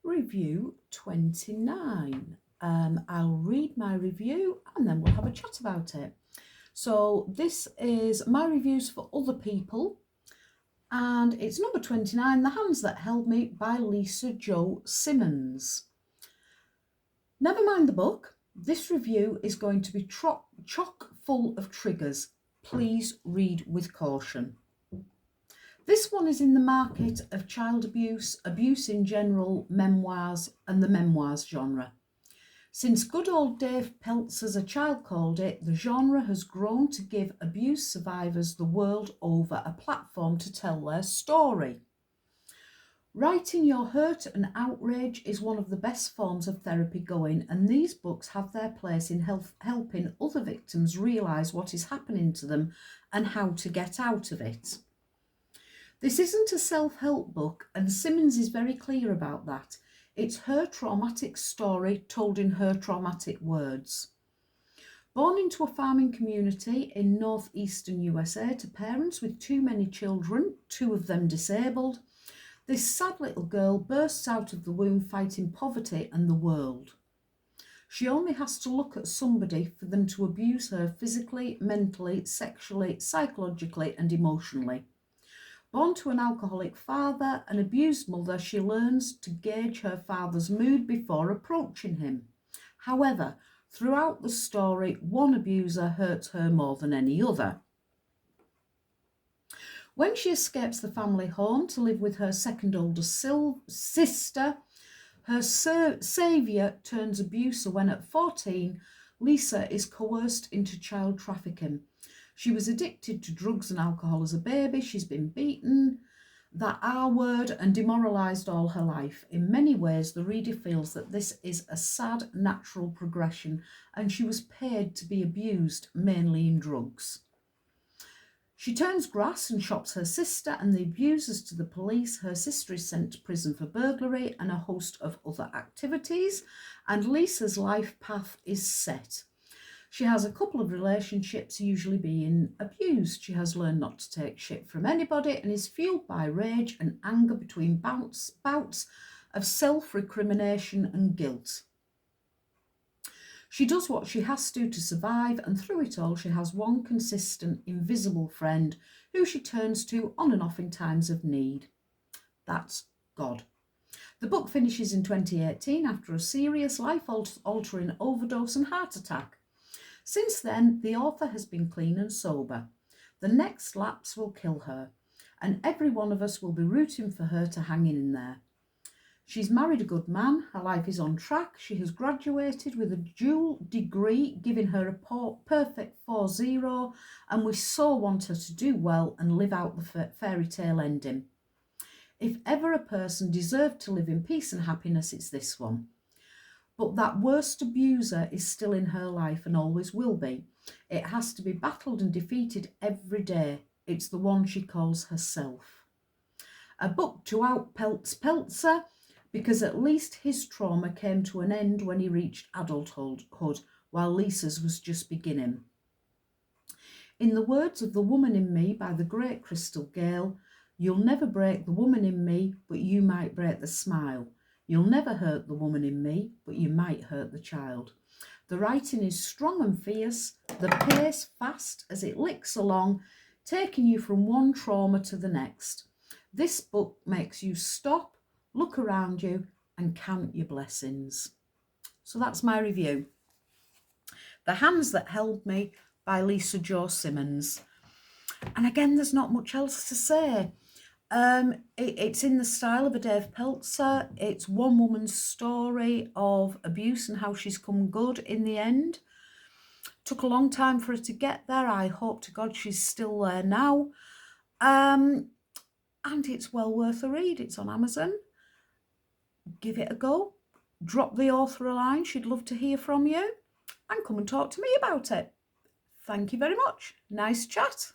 review 29. I'll read my review and then we'll have a chat about it. So this is my reviews for other people, and it's number 29, The Hands That Held Me by Lisa Jo Simmons. Never mind the book, this review is going to be chock full of triggers. Please read with caution. This one is in the market of child abuse, abuse in general, memoirs, and the memoirs genre. Since good old Dave Peltzer's A Child Called It, the genre has grown to give abuse survivors the world over a platform to tell their story. Writing your hurt and outrage is one of the best forms of therapy going, and these books have their place in helping other victims realise what is happening to them and how to get out of it. This isn't a self-help book, and Simmons is very clear about that. It's her traumatic story told in her traumatic words. Born into a farming community in northeastern USA to parents with too many children, 2 of them disabled, this sad little girl bursts out of the womb fighting poverty and the world. She only has to look at somebody for them to abuse her physically, mentally, sexually, psychologically and emotionally. Born to an alcoholic father, an abused mother, she learns to gauge her father's mood before approaching him. However, throughout the story, one abuser hurts her more than any other. When she escapes the family home to live with her second oldest sister, her saviour turns abuser when at 14, Lisa is coerced into child trafficking. She was addicted to drugs and alcohol as a baby. She's been beaten, that R word, and demoralised all her life. In many ways, the reader feels that this is a sad, natural progression, and she was paid to be abused, mainly in drugs. She turns grass and shops her sister and the abusers to the police. Her sister is sent to prison for burglary and a host of other activities, and Lisa's life path is set. She has a couple of relationships, usually being abused. She has learned not to take shit from anybody and is fueled by rage and anger between bouts of self-recrimination and guilt. She does what she has to survive, and through it all she has one consistent, invisible friend who she turns to on and off in times of need. That's God. The book finishes in 2018 after a serious life-altering overdose and heart attack. Since then, the author has been clean and sober. The next lapse will kill her, and every one of us will be rooting for her to hang in there. She's married a good man, her life is on track, she has graduated with a dual degree, giving her a perfect 4.0, and we so want her to do well and live out the fairy tale ending. If ever a person deserved to live in peace and happiness, it's this one. But that worst abuser is still in her life and always will be. It has to be battled and defeated every day. It's the one she calls herself. A book to out-pelts Peltzer, because at least his trauma came to an end when he reached adulthood, while Lisa's was just beginning. In the words of The Woman in Me by the great Crystal Gale, "You'll never break the woman in me, but you might break the smile. You'll never hurt the woman in me, but you might hurt the child." The writing is strong and fierce, the pace fast as it licks along, taking you from one trauma to the next. This book makes you stop, look around you, and count your blessings. So that's my review. The Hands That Held Me by Lisa Jo Simmons. And again, there's not much else to say. It's in the style of a Dave Peltzer. It's one woman's story of abuse and how she's come good in the end. Took a long time for her to get there. I hope to God she's still there now. And it's well worth a read. It's on Amazon. Give it a go. Drop the author a line. She'd love to hear from you. And come and talk to me about it. Thank you very much. Nice chat.